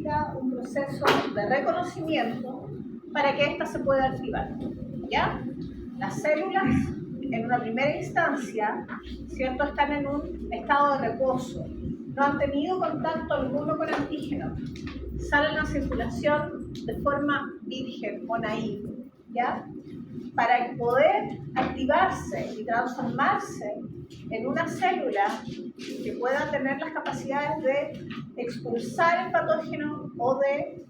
necesita un proceso de reconocimiento para que ésta se pueda activar, ¿ya? Las células, en una primera instancia, ¿cierto?, están en un estado de reposo, no han tenido contacto alguno con antígenos, salen a circulación de forma virgen o naive, ¿ya? Para poder activarse y transformarse en una célula que pueda tener las capacidades de expulsar el patógeno o de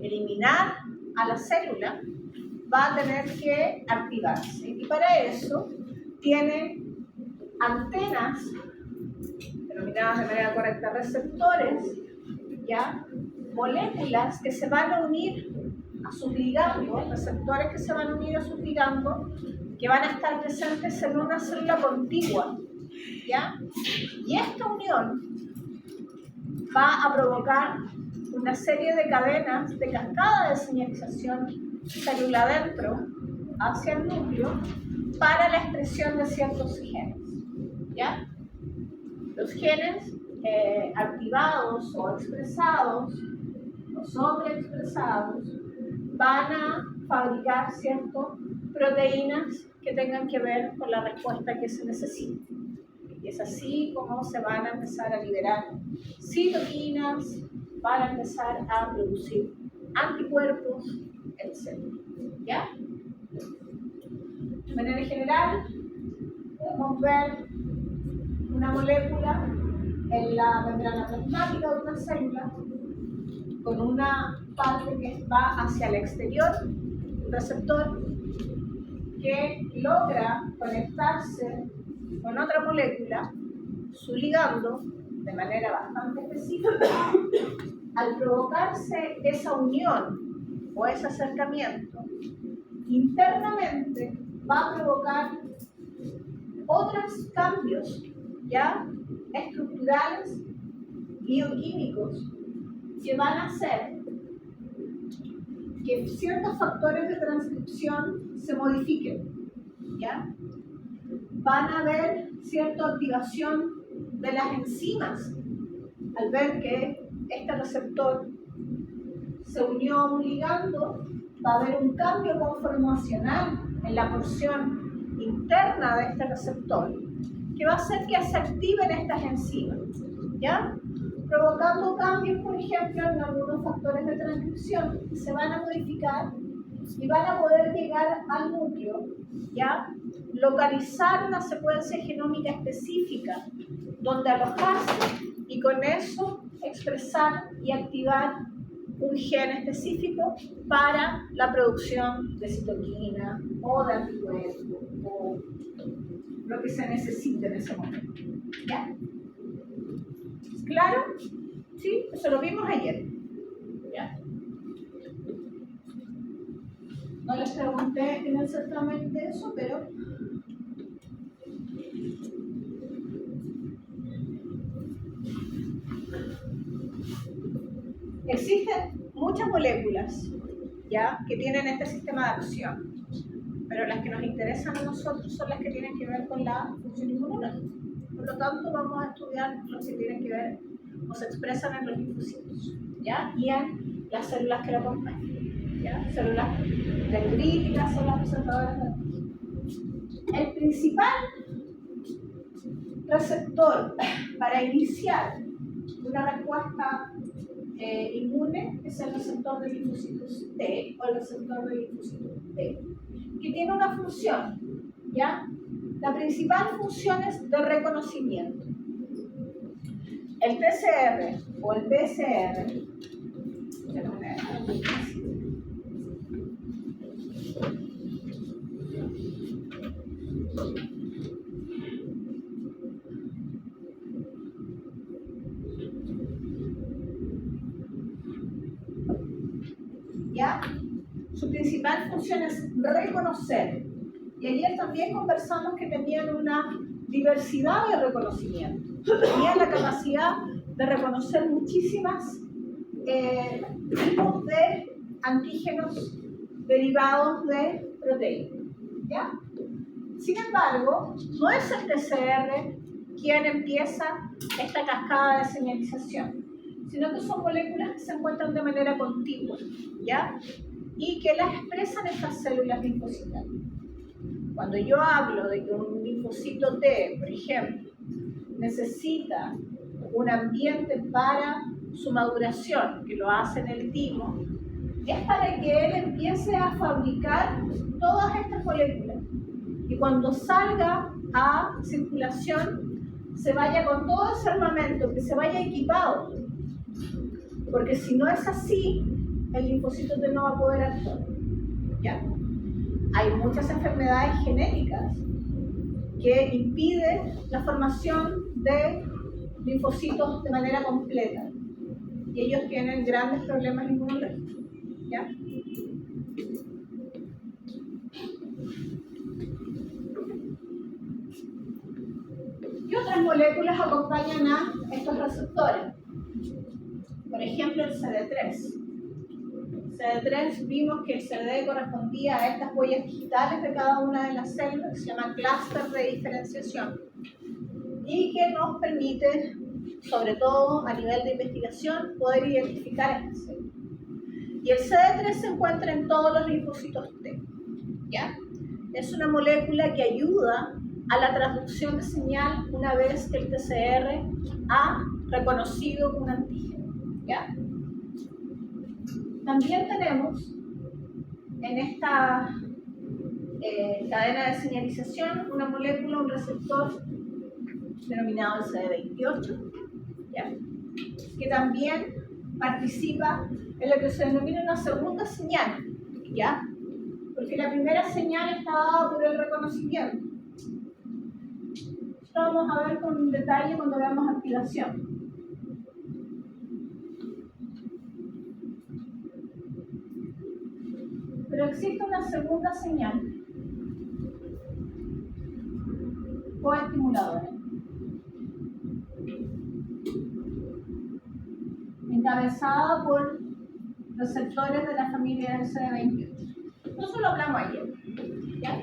eliminar a la célula, va a tener que activarse. Y para eso tiene antenas, denominadas de manera correcta receptores, ¿ya? Moléculas que se van a unir a sus ligandos, receptores que se van a unir a sus ligandos, que van a estar presentes en una célula contigua, ¿ya? Y esta unión va a provocar una serie de cadenas de cascada de señalización célula adentro hacia el núcleo para la expresión de ciertos genes, ¿ya? Los genes activados o expresados o sobreexpresados van a fabricar ciertas proteínas que tengan que ver con la respuesta que se necesita. Y es así como se van a empezar a liberar citoquinas, van a empezar a producir anticuerpos, etc. ¿Ya? De manera general, podemos ver una molécula en la membrana plasmática de una célula con una parte que va hacia el exterior, un receptor que logra conectarse con otra molécula, su ligando, de manera bastante específica. Al provocarse esa unión o ese acercamiento, internamente va a provocar otros cambios, ¿ya?, estructurales, bioquímicos, que van a hacer que ciertos factores de transcripción se modifiquen, ¿ya? Van a haber cierta activación de las enzimas al ver que este receptor se unió a un ligando. Va a haber un cambio conformacional en la porción interna de este receptor que va a hacer que se activen estas enzimas, ¿ya?, provocando cambios, por ejemplo, en algunos factores de transcripción que se van a modificar y van a poder llegar al núcleo, ¿ya?, localizar una secuencia genómica específica donde alojarse y con eso expresar y activar un gen específico para la producción de citoquina o de anticuerpos o lo que se necesite en ese momento, ¿ya? ¿Claro? Sí, eso lo vimos ayer, ¿ya? No les pregunté en el certamen de eso, pero existen muchas moléculas, ¿ya?, que tienen este sistema de acción, pero las que nos interesan a nosotros son las que tienen que ver con la función inmunológica. Por lo tanto, vamos a estudiar los que tienen que ver o se expresan en los linfocitos, ¿ya?, y en las células que lo acompañan, ¿ya? Células dendríticas son las receptoras de antígenos. El principal receptor para iniciar una respuesta inmune es el receptor de linfocitos T o el receptor de linfocitos B, que tiene una función, ¿ya? La principal función es de reconocimiento. El TCR o el PCR, ¿ya? Su principal función es reconocer. Y ayer también conversamos que tenían una diversidad de reconocimiento. Tenían la capacidad de reconocer muchísimas tipos de antígenos derivados de proteínas, ¿ya? Sin embargo, no es el TCR quién empieza esta cascada de señalización, sino que son moléculas que se encuentran de manera contigua, ¿ya? Y que las expresan estas células linfocitales. Cuando yo hablo de que un linfocito T, por ejemplo, necesita un ambiente para su maduración, que lo hace en el timo, es para que él empiece a fabricar todas estas moléculas y cuando salga a circulación se vaya con todo ese armamento, que se vaya equipado, porque si no es así, el linfocito T no va a poder actuar, ¿ya? Hay muchas enfermedades genéticas que impiden la formación de linfocitos de manera completa y ellos tienen grandes problemas inmunológicos, ¿ya? Y otras moléculas acompañan a estos receptores. Por ejemplo, el CD3. CD3 vimos que el CD correspondía a estas huellas digitales de cada una de las células, se llama clúster de diferenciación, y que nos permite, sobre todo a nivel de investigación, poder identificar estas células. Y el CD3 se encuentra en todos los linfocitos T, ¿ya? Es una molécula que ayuda a la transducción de señal una vez que el TCR ha reconocido un antígeno, ¿ya? También tenemos en esta cadena de señalización una molécula, un receptor denominado el CD28, ¿ya? Que también participa en lo que se denomina una segunda señal, ¿ya? Porque la primera señal está dada por el reconocimiento. Esto vamos a ver con detalle cuando veamos activación. Pero existe una segunda señal coestimuladora, encabezada por receptores de la familia del CD28. Nosotros lo hablamos ayer, ¿ya?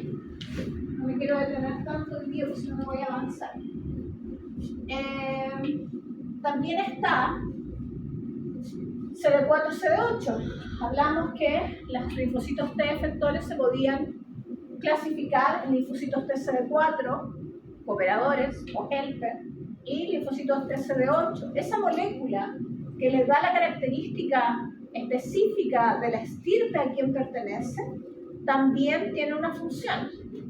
No me quiero detener tanto el día porque si no me voy a avanzar. También está CD4-CD8. Hablamos que los linfocitos T efectores se podían clasificar en linfocitos TCD4, cooperadores o helper, y linfocitos TCD8. Esa molécula que les da la característica específica de la estirpe a quien pertenece, también tiene una función,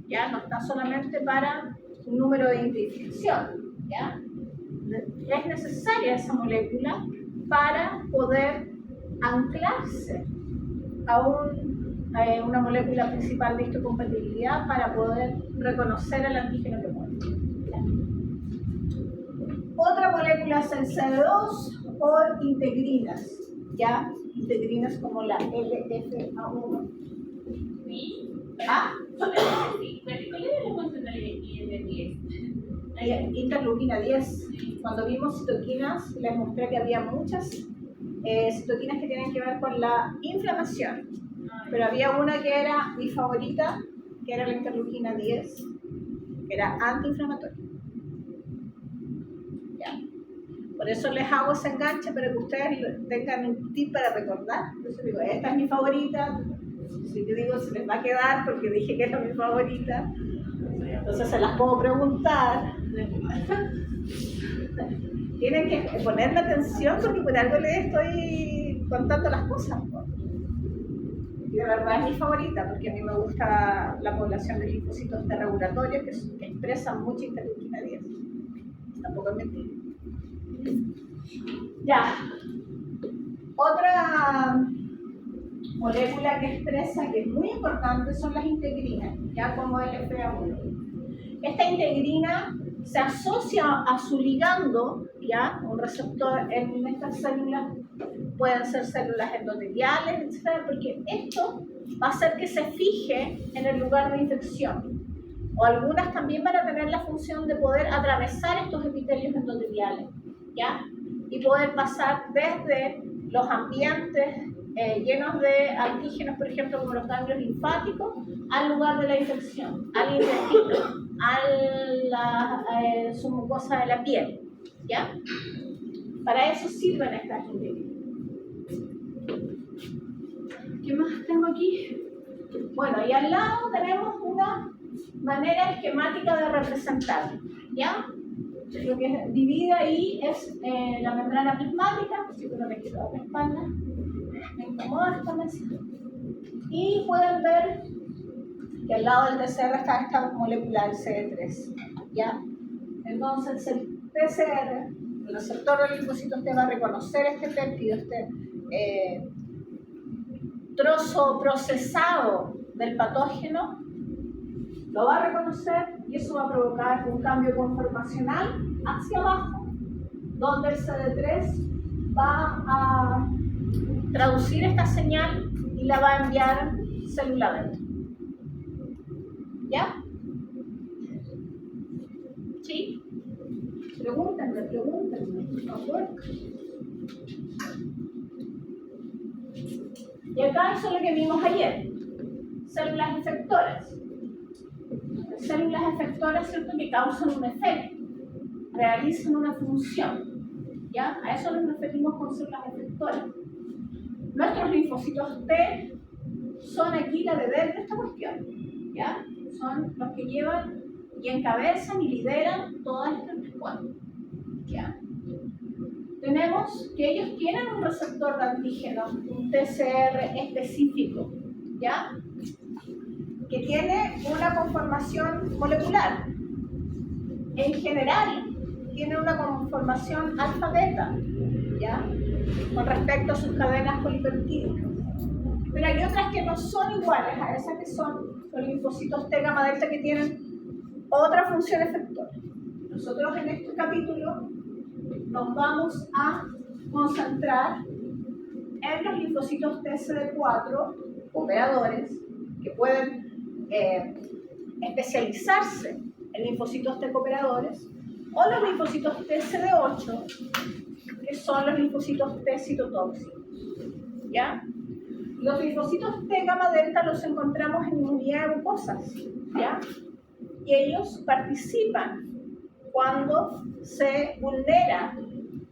¿ya? No está solamente para un número de identificación, ¿ya? Es necesaria esa molécula para poder anclarse a una molécula principal de histocompatibilidad para poder reconocer el antígeno que muere. Otra molécula es el CD2 o integrinas, ¿ya? Integrinas como la LFA1. ¿Sí? ¿Ah? ¿Cuál es la función del IL-10? Interleuquina 10. Cuando vimos citoquinas, les mostré que había muchas citoquinas que tienen que ver con la inflamación. Pero había una que era mi favorita, que era la interleuquina 10, que era antiinflamatoria. ¿Ya? Por eso les hago ese enganche para que ustedes tengan un tip para recordar. Entonces digo, esta es mi favorita. Si yo digo, se les va a quedar porque dije que era mi favorita. Entonces se las puedo preguntar. Tienen que ponerle atención porque por algo les estoy contando las cosas. Y de verdad es mi favorita porque a mí me gusta la población de linfocitos T regulatorios que expresan mucha interleuquina 10. Tampoco es mentira. Ya. Otra molécula que expresa, que es muy importante, son las integrinas, ya como el LFA1. Esta integrina se asocia a su ligando, ya, un receptor en estas células, pueden ser células endoteliales, etc., porque esto va a hacer que se fije en el lugar de infección. O algunas también van a tener la función de poder atravesar estos epitelios endoteliales, ¿ya? Y poder pasar desde los ambientes llenos de antígenos, por ejemplo, como los ganglios linfáticos, al lugar de la infección, al intestino, a su mucosa de la piel, ¿ya? Para eso sirven estas ingredientes. ¿Qué más tengo aquí? Bueno, y al lado tenemos una manera esquemática de representar, ¿ya? Lo que divide ahí es la membrana plasmática, así que no me quiero dar la espalda, me incomoda esta mesa. Y pueden ver que al lado del TCR está esta molécula del CD3, ¿ya? Entonces el TCR, el receptor del linfocito T, va a reconocer este péptido, este trozo procesado del patógeno, lo va a reconocer y eso va a provocar un cambio conformacional hacia abajo, donde el CD3 va a traducir esta señal y la va a enviar célula adentro. ¿Ya? ¿Sí? Pregúntenme, por favor. Y acá eso es lo que vimos ayer. Células efectoras. Células efectoras, ¿cierto?, que causan un efecto, realizan una función. ¿Ya? A eso nos referimos con células efectoras. Nuestros linfocitos T son aquí la bebé de esta cuestión. ¿Ya? Son los que llevan y encabezan y lideran todas estas respuestas. ¿Ya? Tenemos que ellos tienen un receptor de antígeno, un TCR específico, ¿ya? Que tiene una conformación molecular. En general, tiene una conformación alfa-beta, ¿ya? Con respecto a sus cadenas polipeptídicas. Pero hay otras que no son iguales a esas que son los linfocitos T gamma delta, que tienen otra función efectora. Nosotros en este capítulo nos vamos a concentrar en los linfocitos TCD4 operadores, que pueden especializarse en linfocitos T cooperadores, o los linfocitos TCD8, que son los linfocitos T citotóxicos. ¿Ya? Los linfocitos T gamma delta los encontramos en inmunidad de mucosas, ¿ya? Y ellos participan cuando se vulnera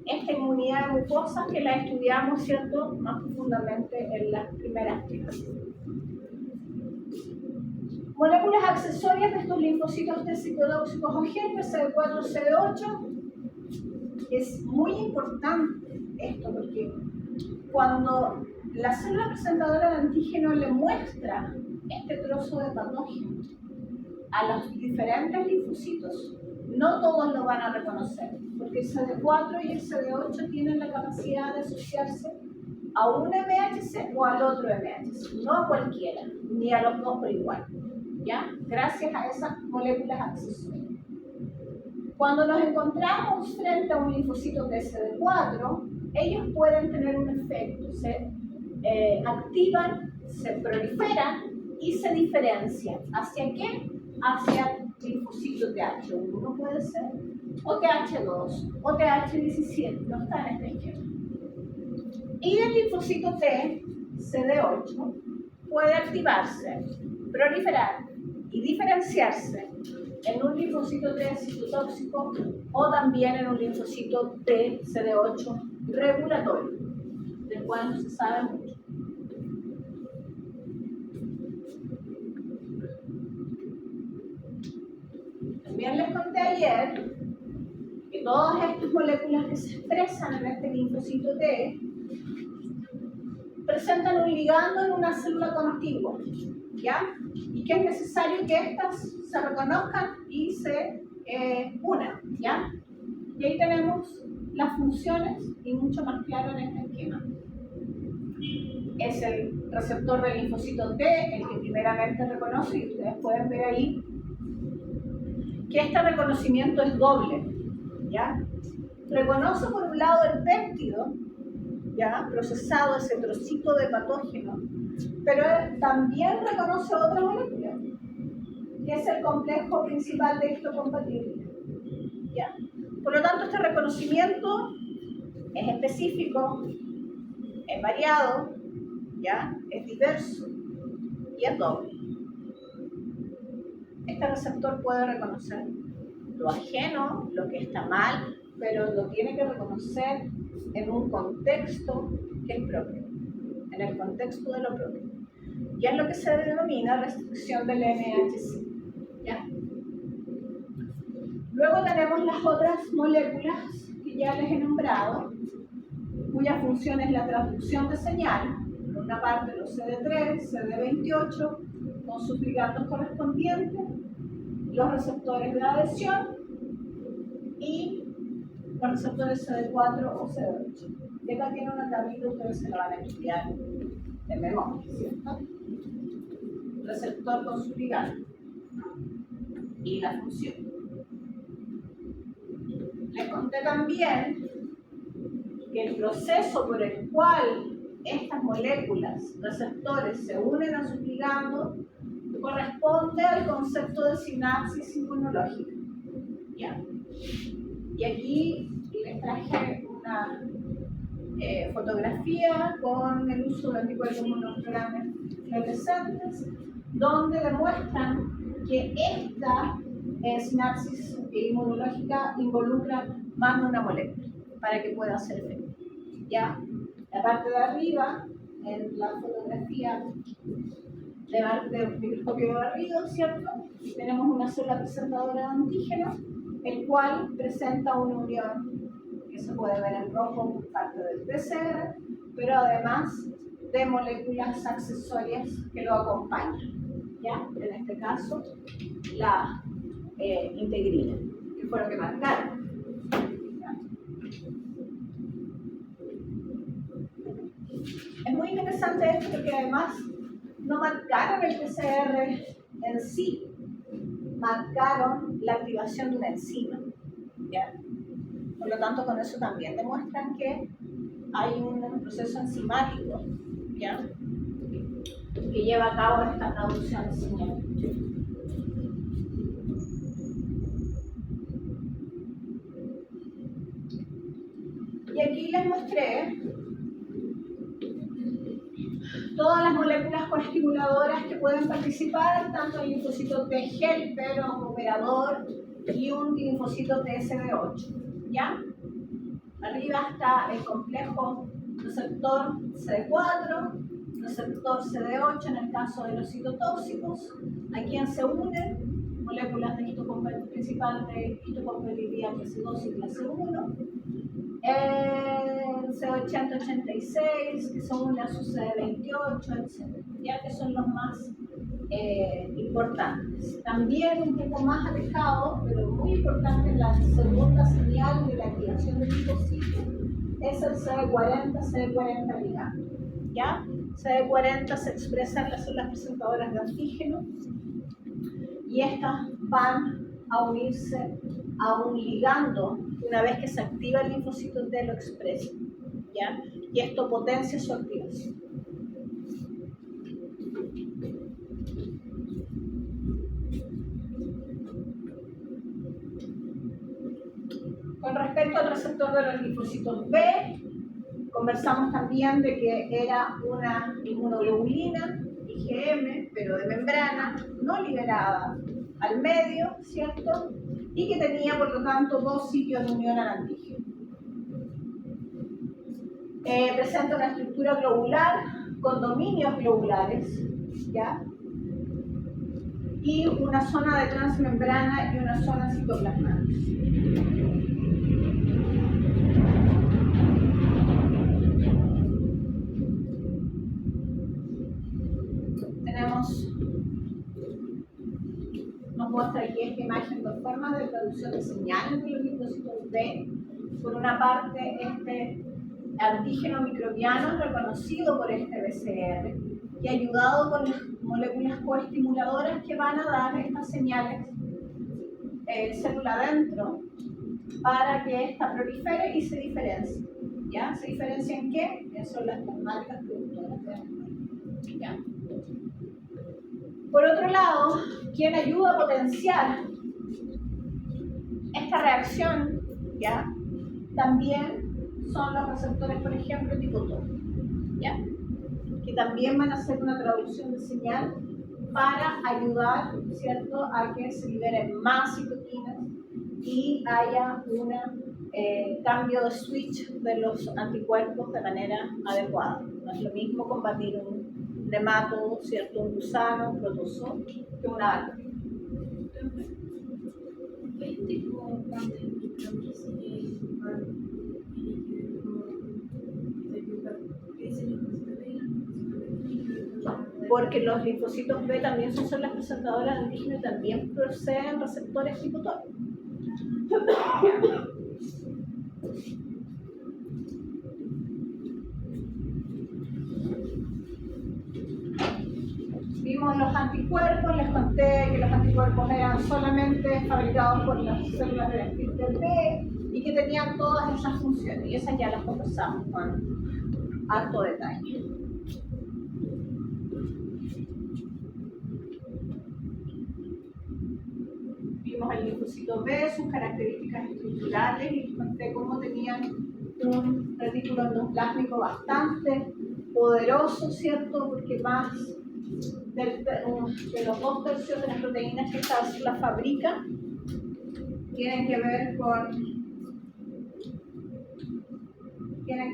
esta inmunidad de mucosas, que la estudiamos, ¿cierto?, más profundamente en las primeras clases. Moléculas accesorias de estos linfocitos T citotóxicos o GERPES, CD4, CD8. Es muy importante esto, porque cuando la célula presentadora de antígeno le muestra este trozo de patógeno a los diferentes linfocitos, no todos lo van a reconocer, porque el CD4 y el CD8 tienen la capacidad de asociarse a un MHC o al otro MHC, no a cualquiera, ni a los dos por igual, ¿ya? Gracias a esas moléculas accesorias. Cuando nos encontramos frente a un linfocito TCD4, ellos pueden tener un efecto, se activan, se proliferan y se diferencian. ¿Hacia qué? Hacia linfocito TH1 puede ser, o TH2, o TH17, no está en este esquema. Y el linfocito T, CD8, puede activarse, proliferar y diferenciarse en un linfocito T citotóxico o también en un linfocito T CD8 regulatorio, del cual no se sabe mucho. También les conté ayer que todas estas moléculas que se expresan en este linfocito T presentan un ligando en una célula contigua, ¿ya? Y que es necesario que estas se reconozcan y se unan, ¿ya? Y ahí tenemos las funciones y mucho más claro en este esquema. Es el receptor del linfocito T el que primeramente reconoce, y ustedes pueden ver ahí que este reconocimiento es doble, ¿ya? Reconoce por un lado el péptido, ¿ya?, procesado, ese trocito de patógeno, pero también reconoce otra molécula, que es el complejo principal de histocompatibilidad, ¿ya? Por lo tanto, este reconocimiento es específico, es variado, ¿ya? Es diverso y es doble. Este receptor puede reconocer lo ajeno, lo que está mal, pero lo tiene que reconocer en un contexto que es propio, en el contexto de lo propio. Y es lo que se denomina restricción del MHC, ¿ya? Luego tenemos las otras moléculas que ya les he nombrado, cuya función es la traducción de señal. Por una parte los CD3, CD28, con sus ligandos correspondientes, los receptores de adhesión y los receptores CD4 o CD8. Y acá tiene una tablita, ustedes se la van a estudiar de memoria, ¿cierto? Receptor con su ligando y la función. Les conté también que el proceso por el cual estas moléculas receptores se unen a sus ligandos corresponde al concepto de sinapsis inmunológica. ¿Ya? Y aquí les traje una fotografía con el uso de anticuerpos monoclonales fluorescentes, donde demuestran que esta sinapsis inmunológica involucra más de una molécula para que pueda hacer efecto. ¿Ya? La parte de arriba, en la fotografía de microscopio de barrido, ¿cierto? Tenemos una célula presentadora de antígeno, el cual presenta una unión que se puede ver en rojo por parte del PCR, pero además de moléculas accesorias que lo acompañan, ¿ya? En este caso, la integrina, que fue lo que marcaron. Es muy interesante esto porque además no marcaron el PCR en sí, marcaron la activación de una enzima, ¿ya? Por lo tanto, con eso también demuestran que hay un proceso enzimático, ¿ya? Que lleva a cabo esta traducción de señal. Y aquí les mostré todas las moléculas coestimuladoras que pueden participar, tanto el linfocito T helper o operador y un linfocito TSD8, ¿ya? Arriba está el complejo receptor CD4, receptor CD8 en el caso de los citotóxicos, a quien se unen moléculas de principal de histocompatibilidad clase 2 y clase 1, el C80-86, que son una su CD28, etc., ya que son los más importantes. También un poco más alejado, pero muy importante, la segunda señal de la activación del linfocito es el CD40 ligando. ¿Ya? CD40 se expresa en las células presentadoras de antígeno y estas van a unirse a un ligando una vez que se activa el linfocito T lo expresa, ¿ya? Y esto potencia su activación. Con respecto al receptor de los linfocitos B, conversamos también de que era una inmunoglobulina, IgM, pero de membrana, no liberada al medio, ¿cierto? Y que tenía, por lo tanto, dos sitios de unión al antígeno. Presenta una estructura globular con dominios globulares, ¿ya? Y una zona de transmembrana y una zona citoplasmática. Nos muestra aquí esta imagen de formas de traducción de señales de los linfocitos B. Por una parte, este antígeno microbiano reconocido por este BCR y ayudado con las moléculas coestimuladoras que van a dar estas señales célula adentro para que ésta prolifere y se diferencie. ¿Ya? ¿Se diferencia en qué? En células plasmáticas productoras de antígenos. ¿Ya? Por otro lado, quien ayuda a potenciar esta reacción, ¿ya? También son los receptores, por ejemplo, tipo TOR, ¿ya? que también van a hacer una traducción de señal para ayudar, ¿cierto?, a que se liberen más citoquinas y haya un cambio de switch de los anticuerpos de manera adecuada. No es lo mismo combatir un nematodo, ¿cierto?, un gusano, un protozoo, que una bacteria. ¿Qué tipo porque los linfocitos B también son células presentadoras de antígeno y también poseen receptores tipo TOR. Vimos los anticuerpos, les conté que los anticuerpos eran solamente fabricados por las células de B y que tenían todas esas funciones, y esas ya las conversamos con harto detalle. Vimos el linfocito B, sus características estructurales, y les conté cómo tenían un retículo endoplásmico bastante poderoso, ¿cierto? Porque más de los 2/3 de las proteínas que esta célula fabrica tienen que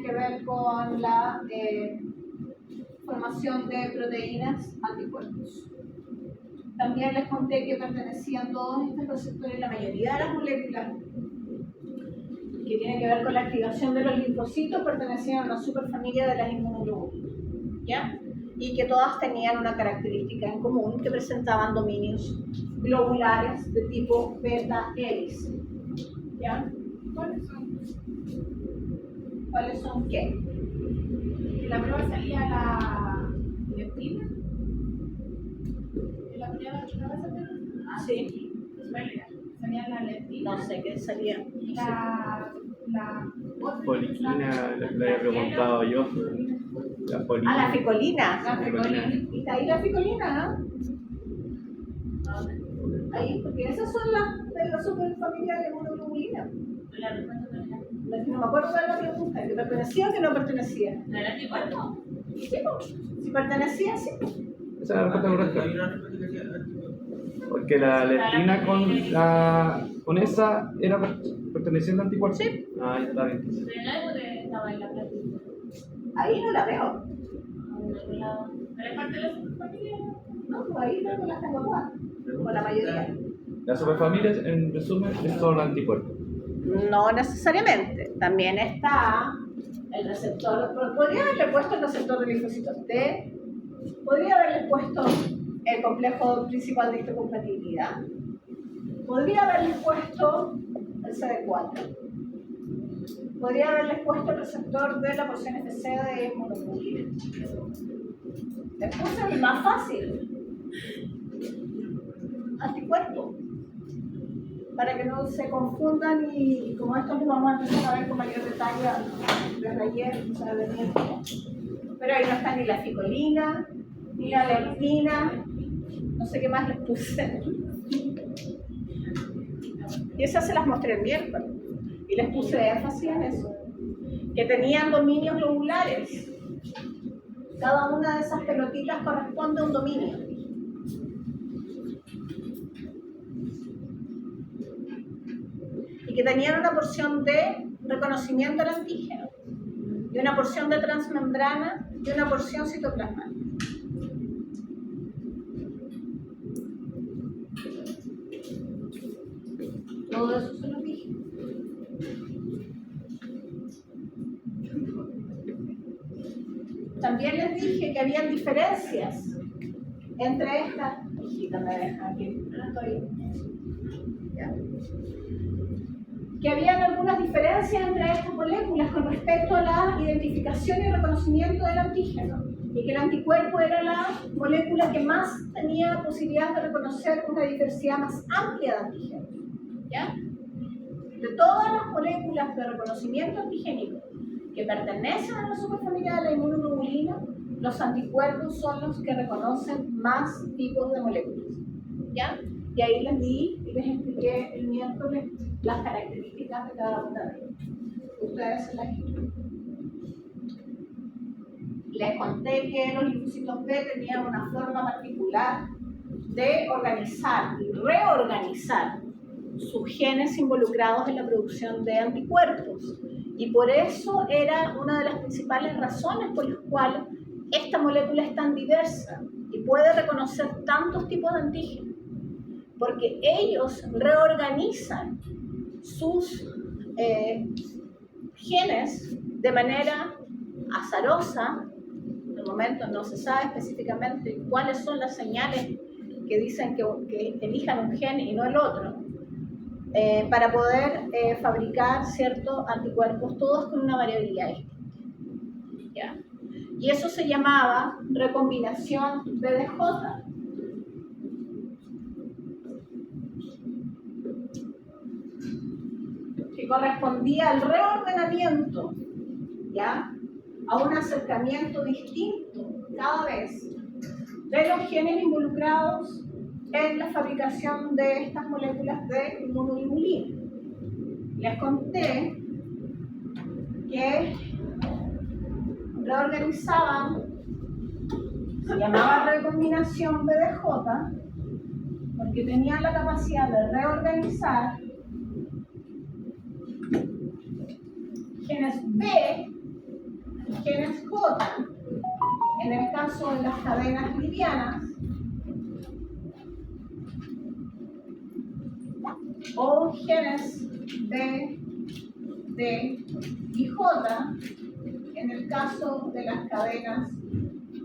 ver con la formación de proteínas anticuerpos. También les conté que pertenecían todos estos receptores, la mayoría de las moléculas que tienen que ver con la activación de los linfocitos pertenecían a una superfamilia de las inmunoglobulinas, ¿ya? Y que todas tenían una característica en común, que presentaban dominios globulares de tipo beta-hélice, ¿ya? ¿Cuáles son qué? En la prueba salía la leptina. En la prueba que acabas de hacer. Sí. Salía la leptina. No sé qué salía. La Poliquina, le he preguntado yo. La poliquina. La ficolina. La ficolina. Y está ahí la ficolina, ¿no? Ahí, porque esas son las de la superfamilia de inmunoglobulina. No me acuerdo de la pregunta, ¿que pertenecía o que no pertenecía? ¿No era anticuerpo? Sí, si pertenecía, sí. Esa es la respuesta correcta. Porque la leptina con esa era perteneciente al anticuerpo. Sí. Ah, ya está bien. Pero no estaba en la práctica. Ahí no la veo. ¿No es parte de la superfamilia? No, pues ahí creo que las tengo todas, como la mayoría. Las superfamilias, en resumen, es solo el anticuerpo. No necesariamente. También está el receptor. Podría haberle puesto el receptor de linfocitos T. Podría haberle puesto el complejo principal de histocompatibilidad. Podría haberle puesto el CD4. Podría haberle puesto el receptor de la porción FC de inmunoglobulina. Les puse el más fácil. Anticuerpo. Para que no se confundan, y como esto lo vamos a empezar a ver con mayor detalle desde ayer, o sea, desde miércoles. Pero ahí no está ni la ficolina, ni la leptina, no sé qué más les puse. Y esas se las mostré el miércoles, y les puse énfasis en eso, que tenían dominios globulares. Cada una de esas pelotitas corresponde a un dominio. Y que tenían una porción de reconocimiento al antígeno, y una porción de transmembrana, y una porción citoplasmática. Todo eso se lo dije. También les dije que habían diferencias entre estas. Hijita, me deja aquí, no estoy. Ya. Que habían algunas diferencias entre estas moléculas con respecto a la identificación y reconocimiento del antígeno, y que el anticuerpo era la molécula que más tenía posibilidad de reconocer una diversidad más amplia de antígenos. ¿Ya? De todas las moléculas de reconocimiento antigénico que pertenecen a la superfamilia de la inmunoglobulina, los anticuerpos son los que reconocen más tipos de moléculas. ¿Ya? Y ahí les di y les expliqué el miércoles las características de cada una de ellas. Ustedes se las explican. Les conté que los linfocitos B tenían una forma particular de organizar y reorganizar sus genes involucrados en la producción de anticuerpos. Y por eso era una de las principales razones por las cuales esta molécula es tan diversa y puede reconocer tantos tipos de antígenos. Porque ellos reorganizan sus genes de manera azarosa. En el momento no se sabe específicamente cuáles son las señales que dicen que elijan un gen y no el otro, para poder fabricar ciertos anticuerpos, todos con una variabilidad distinta. ¿Ya? Y eso se llamaba recombinación BDJ. Que correspondía al reordenamiento, ¿ya?, a un acercamiento distinto cada vez de los genes involucrados en la fabricación de estas moléculas de inmunoglobulina. Les conté que reorganizaban, se llamaba recombinación BDJ, porque tenían la capacidad de reorganizar genes B y genes J, en el caso de las cadenas livianas, o genes B, D y J, en el caso de las cadenas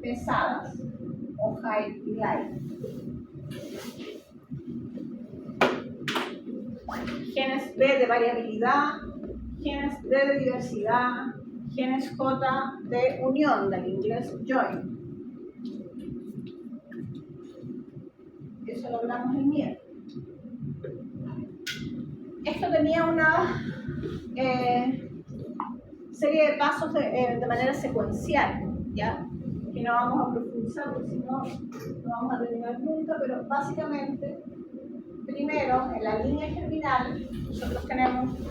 pesadas, o high y light. Genes B de variabilidad, genes D de diversidad, genes J de unión, del inglés join. Eso lo hablamos el miércoles. Esto tenía una serie de pasos de manera secuencial, ¿ya?, que no vamos a profundizar porque si no, no vamos a terminar nunca, pero básicamente, primero, en la línea germinal, nosotros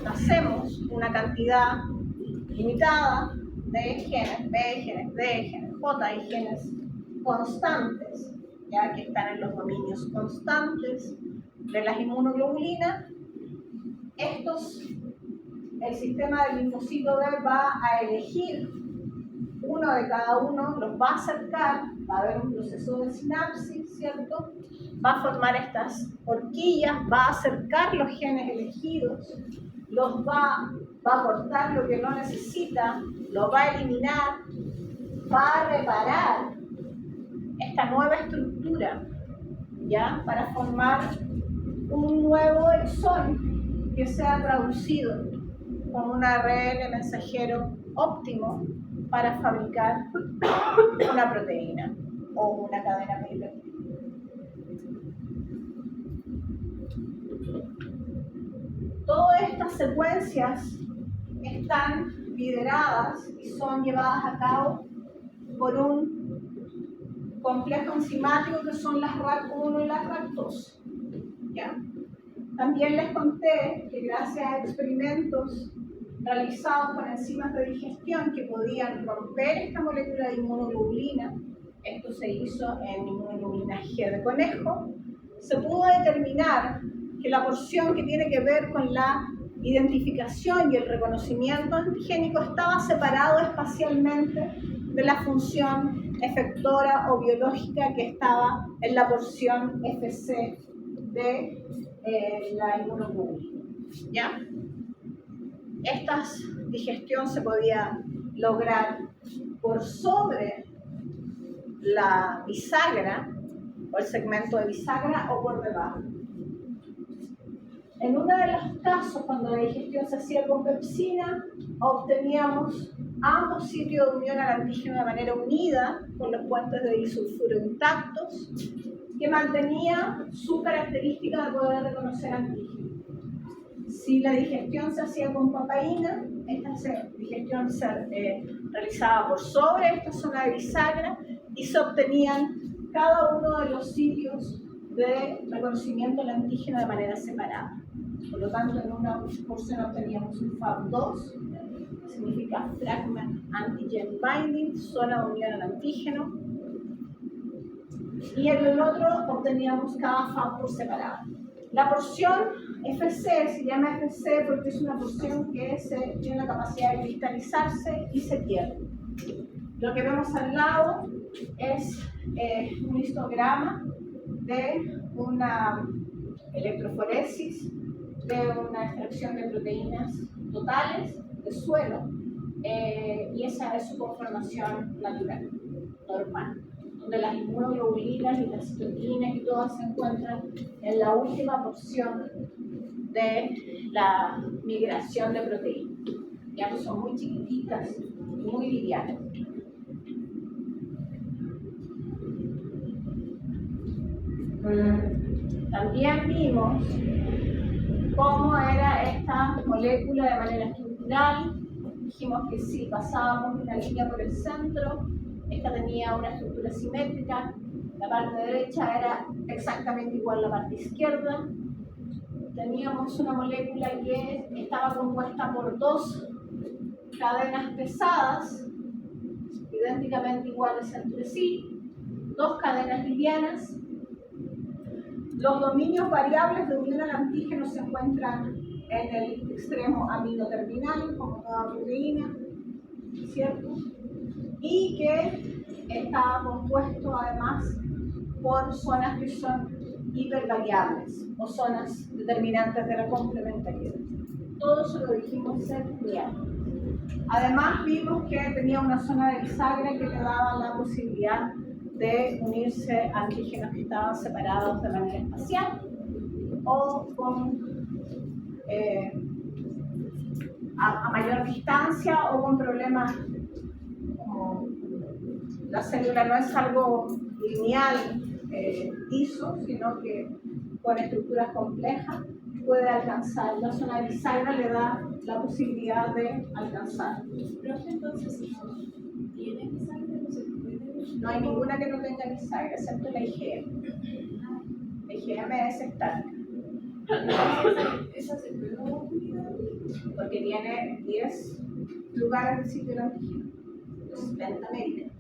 nacemos una cantidad limitada de genes B, genes D, genes J y genes constantes, ya que están en los dominios constantes de las inmunoglobulinas. El sistema del linfocito B va a elegir uno de cada uno, los va a acercar, va a haber un proceso de sinapsis, ¿cierto? Va a formar estas horquillas, va a acercar los genes elegidos, va a cortar lo que no necesita, lo va a eliminar, va a reparar esta nueva estructura, ¿ya?, para formar un nuevo exón que sea traducido con un ARN mensajero óptimo para fabricar una proteína o una cadena polipeptídica. Todas estas secuencias están lideradas y son llevadas a cabo por un complejo enzimático que son las RAC1 y las RAC2. ¿Ya? También les conté que gracias a experimentos realizados con enzimas de digestión que podían romper esta molécula de inmunoglobulina, esto se hizo en inmunoglobulina G de conejo, se pudo determinar que la porción que tiene que ver con la identificación y el reconocimiento antigénico estaba separado espacialmente de la función efectora o biológica que estaba en la porción FC de la inmunoglobulina. ¿Ya? Esta digestión se podía lograr por sobre la bisagra o el segmento de bisagra o por debajo. En uno de los casos, cuando la digestión se hacía con pepsina, obteníamos ambos sitios de unión al antígeno de manera unida, con los puentes de disulfuro intactos, que mantenía su característica de poder reconocer antígeno. Si la digestión se hacía con papaína, esta digestión se realizaba por sobre esta zona de bisagra y se obtenían cada uno de los sitios de reconocimiento del antígeno de manera separada. Por lo tanto, en una porción obteníamos un FAB2 significa fragment antigen binding, zona de unión al antígeno. Y en el otro obteníamos cada FAB por separado. La porción FC se llama FC porque es una porción que tiene la capacidad de cristalizarse y se pierde. Lo que vemos al lado es un histograma de una electroforesis, de una extracción de proteínas totales de suelo, y esa es su conformación natural, normal, donde las inmunoglobulinas y las citoquinas y todas se encuentran en la última porción de la migración de proteínas. Ya que son muy chiquititas y muy livianas. También vimos cómo era esta molécula de manera estructural. Dijimos que si pasábamos una línea por el centro, esta tenía una estructura simétrica. La parte derecha era exactamente igual a la parte izquierda. Teníamos una molécula que estaba compuesta por dos cadenas pesadas, idénticamente iguales entre sí, dos cadenas livianas. Los dominios variables de unión al antígeno se encuentran en el extremo aminoterminal, como toda proteína, ¿cierto? Y que está compuesto además por zonas que son hipervariables o zonas determinantes de la complementariedad. Todo eso lo dijimos ser real. Además vimos que tenía una zona de bisagra que le daba la posibilidad de unirse a antígenos que estaban separados de manera espacial o a mayor distancia o con problemas como la célula no es algo lineal, liso, sino que con estructuras complejas puede alcanzar. La zona de bisagra le da la posibilidad de alcanzar. Profe, entonces, ¿tiene bisagra? No hay ninguna que no tenga bisagra, excepto la IgM. La IgM es estática. ¿Esa se puede unir? Porque tiene 10 lugares del sitio del antígeno. Es lenta médica.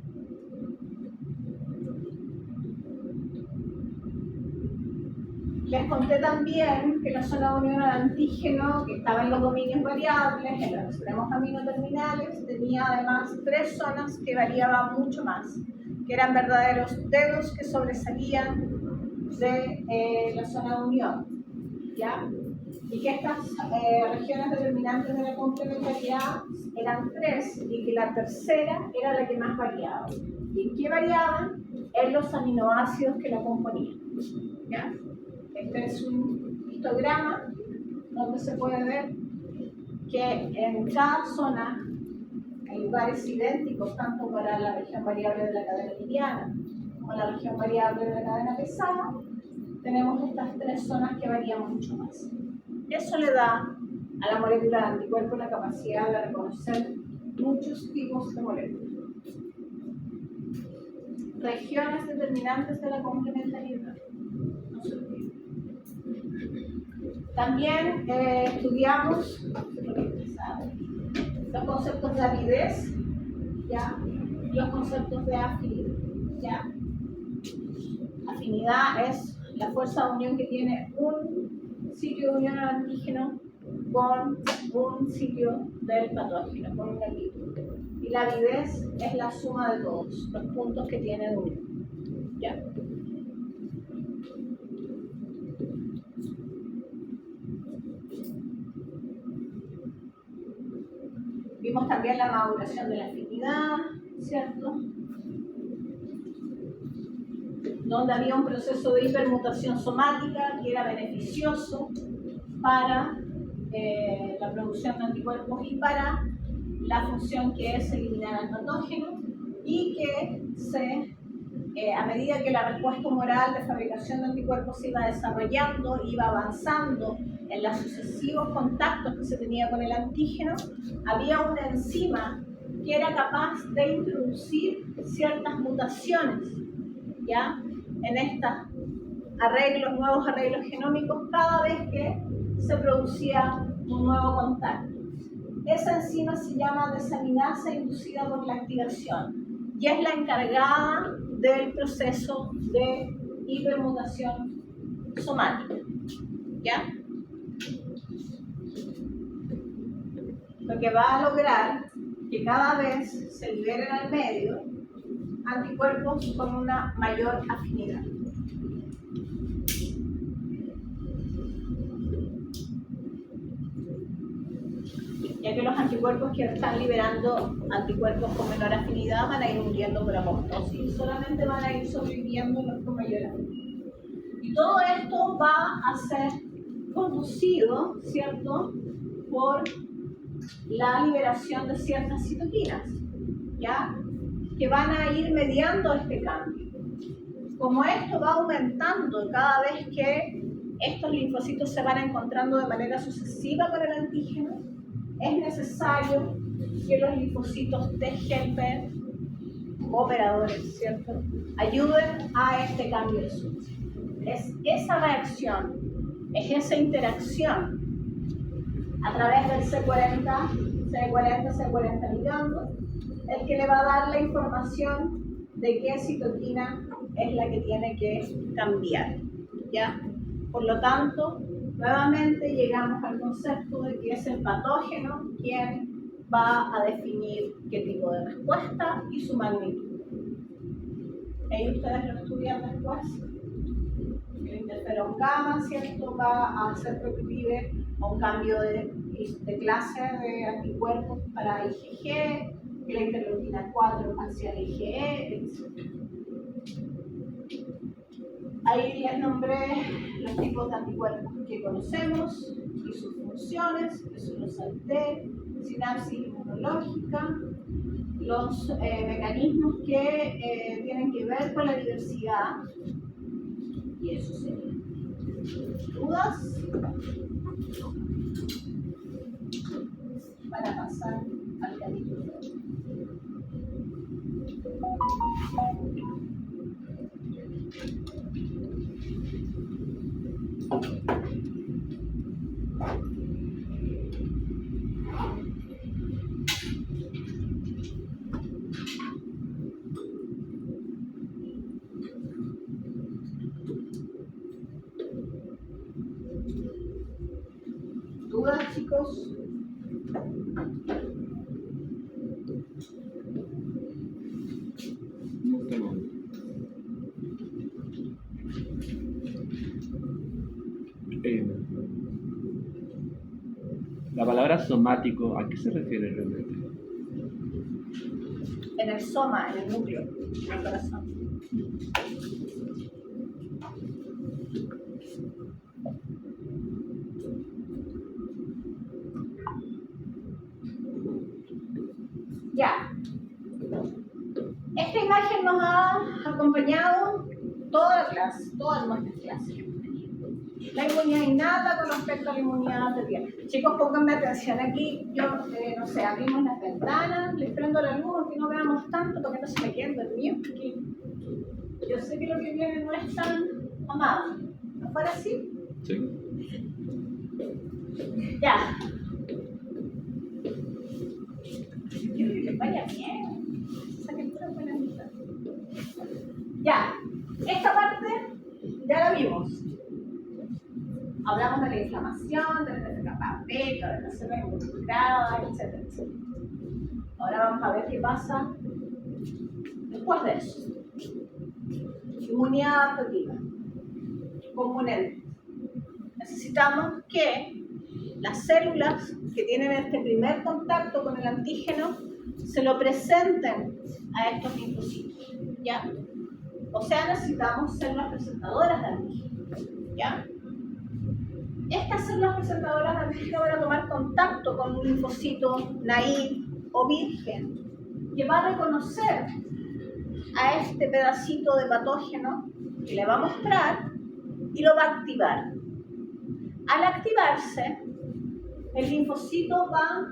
Les conté también que la zona de unión al antígeno, que estaba en los dominios variables, en los extremos aminoterminales, tenía además 3 zonas que variaban mucho más, que eran verdaderos dedos que sobresalían de la zona de unión, ¿ya? Y que estas regiones determinantes de la complementariedad eran 3 y que la tercera era la que más variaba. ¿Y en qué variaban? En los aminoácidos que la componían, ¿ya? Este es un histograma donde se puede ver que en cada zona hay lugares idénticos tanto para la región variable de la cadena liviana como la región variable de la cadena pesada. Tenemos estas 3 zonas que varían mucho más. Eso le da a la molécula de anticuerpo la capacidad de reconocer muchos tipos de moléculas. Regiones determinantes de la complementariedad. No se olviden. También estudiamos los conceptos de avidez, ¿ya? Y los conceptos de afinidad, ¿ya? Afinidad es la fuerza de unión que tiene un sitio de unión al antígeno con un sitio del patógeno, con un equipo. Y la avidez es la suma de todos los puntos que tiene de unión, ¿ya? Vimos también la maduración de la afinidad, ¿cierto? Donde había un proceso de hipermutación somática que era beneficioso para la producción de anticuerpos y para la función que es eliminar al patógeno, y que a medida que la respuesta humoral de fabricación de anticuerpos se iba desarrollando, iba avanzando en los sucesivos contactos que se tenía con el antígeno, había una enzima que era capaz de introducir ciertas mutaciones, ¿ya? En estos nuevos arreglos genómicos cada vez que se producía un nuevo contacto. Esa enzima se llama desaminasa inducida por la activación y es la encargada del proceso de hipermutación somática. ¿Ya? Lo que va a lograr que cada vez se liberen al medio anticuerpos con una mayor afinidad. Ya que los anticuerpos que están liberando anticuerpos con menor afinidad van a ir muriendo por apoptosis y solamente van a ir sobreviviendo los con mayor afinidad. Y todo esto va a ser conducido, ¿cierto?, por la liberación de ciertas citoquinas, ¿ya?, que van a ir mediando este cambio. Como esto va aumentando cada vez que estos linfocitos se van encontrando de manera sucesiva con el antígeno, es necesario que los linfocitos T-helper, operadores, ¿cierto?, ayuden a este cambio de switch. Es esa reacción, es esa interacción a través del C40 ligando, el que le va a dar la información de qué citoquina es la que tiene que cambiar, ¿ya? Por lo tanto, nuevamente llegamos al concepto de que es el patógeno quien va a definir qué tipo de respuesta y su magnitud. Ahí ustedes lo estudian después. El interferón gamma, ¿cierto?, va a hacer proclive a un cambio de clase de anticuerpos para IgG, que la interleuquina 4 hacia el IgE, etc. Ahí les nombré los tipos de anticuerpos que conocemos y sus funciones, eso lo salté, sinapsis inmunológica, los mecanismos que tienen que ver con la diversidad, y eso sería. ¿Dudas? Para pasar al capítulo 2. ¿Dudas, chicos? No tengo. La palabra somático, ¿a qué se refiere realmente? En el soma, en el núcleo, en el corazón. Ya. Esta imagen nos ha acompañado toda la clase, todas nuestras clases. La inmunidad innata con respecto a la inmunidad adaptativa. Chicos, pónganme atención aquí. Yo, no sé, abrimos las ventanas, les prendo la luz, aunque no veamos tanto, porque no se me queden dormidos, porque yo sé que lo que viene no es tan amable. ¿No fuera así? Sí. Ya. Quiero que les vaya bien. Saquen pura buena amistad. Ya. Esta parte ya la vimos. Hablamos de la inflamación, de la capa beta, de la célula involucrada, etcétera, etcétera. Ahora vamos a ver qué pasa después de eso. Inmunidad adaptativa. Componentes. Necesitamos que las células que tienen este primer contacto con el antígeno se lo presenten a estos linfocitos, ¿ya? O sea, necesitamos células presentadoras de antígeno, ¿ya? Estas células presentadoras de antígeno van a tomar contacto con un linfocito naive o virgen que va a reconocer a este pedacito de patógeno que le va a mostrar y lo va a activar. Al activarse, el linfocito va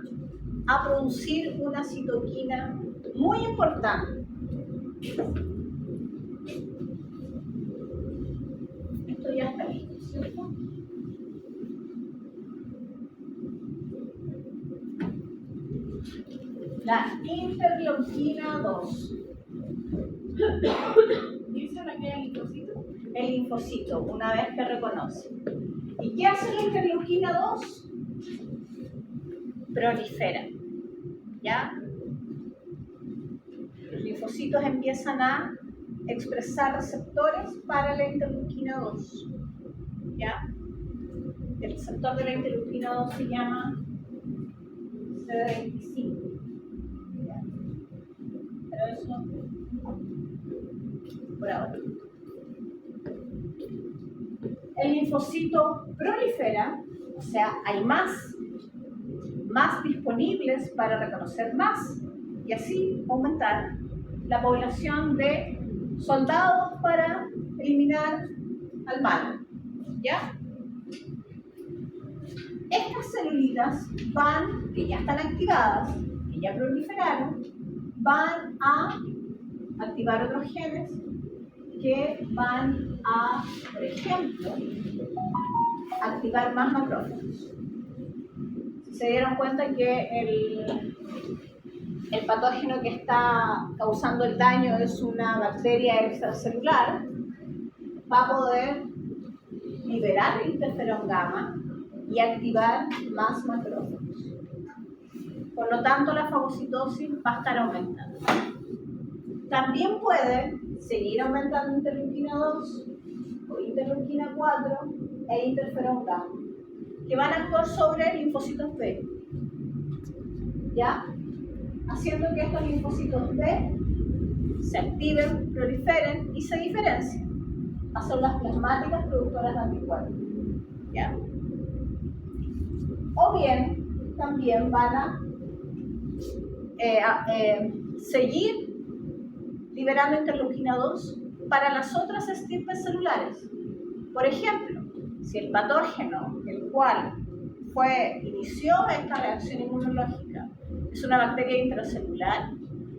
a producir una citoquina muy importante. Esto ya está listo, ¿cierto? La interleuquina 2. ¿Dice la que es el linfocito? El linfocito, una vez que reconoce. ¿Y qué hace la interleuquina 2? Prolifera. ¿Ya? Los linfocitos empiezan a expresar receptores para la interleuquina 2. ¿Ya? El receptor de la interleuquina 2 se llama CD25. ¿Ya? Pero eso por ahora. El linfocito prolifera, o sea, hay más disponibles para reconocer más y así aumentar la población de soldados para eliminar al malo. ¿Ya? Estas celulitas van, que ya están activadas, que ya proliferaron, van a activar otros genes que van a, por ejemplo, activar más macrófagos. Se dieron cuenta que el patógeno que está causando el daño es una bacteria extracelular, va a poder liberar el interferón gamma y activar más macrófagos. Por lo tanto, la fagocitosis va a estar aumentando. También puede seguir aumentando interleuquina 2 o interleuquina 4 e interferón gamma, que van a actuar sobre linfocitos B, ¿ya? Haciendo que estos linfocitos B se activen, proliferen y se diferencien a células plasmáticas productoras de anticuerpos, ¿ya? O bien, también van a seguir liberando interleuquina 2 para las otras estirpes celulares. Por ejemplo, si el patógeno, el cual inició esta reacción inmunológica, es una bacteria intracelular,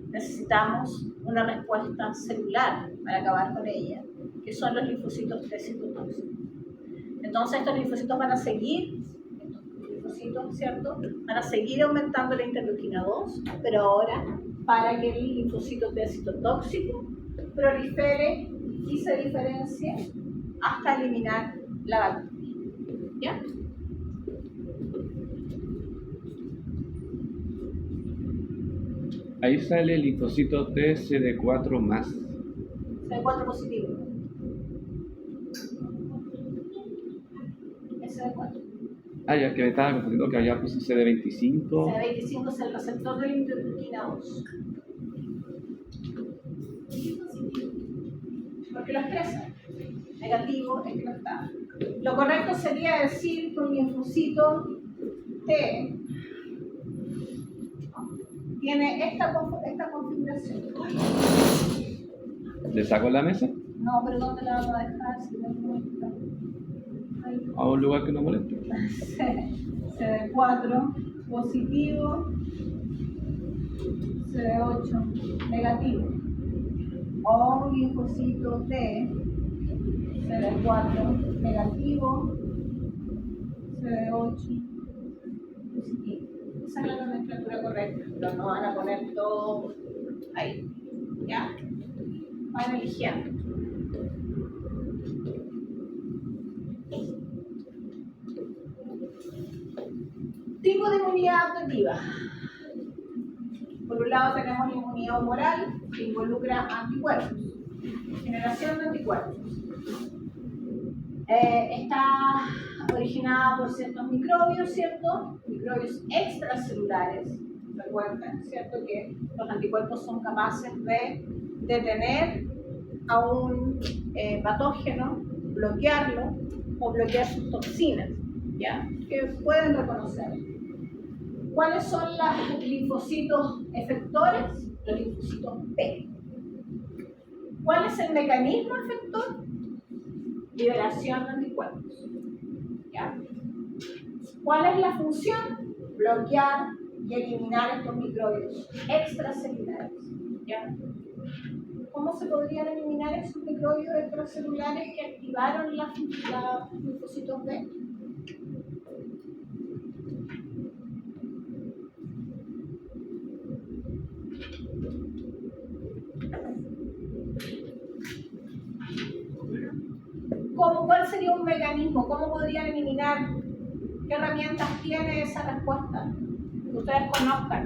necesitamos una respuesta celular para acabar con ella, que son los linfocitos T citotóxicos. Entonces estos linfocitos van a seguir, ¿cierto? Van a seguir aumentando la interleuquina 2, pero ahora para que el linfocito T citotóxico prolifere y se diferencie hasta eliminar la bacteria. ¿Ya? Ahí sale el linfocito T CD4 más. CD4 positivo. CD4. Ah, ya que me estaba confundiendo que había puesto CD25. CD25 es el receptor de la interleuquina 2. Porque lo expresa. Negativo es que no está. Lo correcto sería decir que un linfocito T tiene esta configuración. ¿Le saco la mesa? No, pero ¿dónde la vamos a dejar? Si no molesta. A un lugar que no moleste. CD4 positivo, CD8 negativo. O un linfocito T, CD4 negativo, CD8 positivo. Esa es la nomenclatura correcta, pero no van a poner todo ahí. ¿Ya? Van eligiendo. Tipo de inmunidad adaptativa. Por un lado tenemos la inmunidad humoral, que involucra anticuerpos, generación de anticuerpos. Está originada por ciertos microbios, ¿cierto? Microbios extracelulares. Recuerden, ¿cierto? Que los anticuerpos son capaces de detener a un patógeno, bloquearlo o bloquear sus toxinas, ¿ya? Que pueden reconocer. ¿Cuáles son los linfocitos efectores? Los linfocitos B. ¿Cuál es el mecanismo efector? Liberación de anticuerpos. ¿Ya? ¿Cuál es la función? Bloquear y eliminar estos microbios extracelulares. ¿Ya? ¿Cómo se podrían eliminar esos microbios extracelulares que activaron los linfocitos B? mecanismo, ¿cómo podrían eliminar? ¿Qué herramientas tiene esa respuesta? Que ustedes conozcan.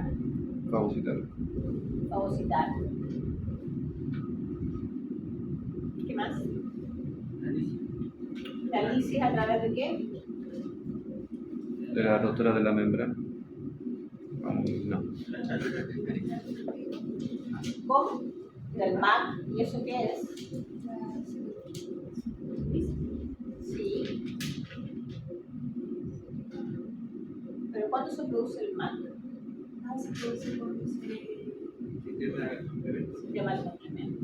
Fagocitar. Fagocitar. ¿Qué más? La lisis a través de qué? De la rotura de la membrana. No. ¿Cómo? Del MAC. ¿Y eso qué es? Sí. ¿Pero cuándo se produce el MAC? Se produce cuando se Llama el complemento.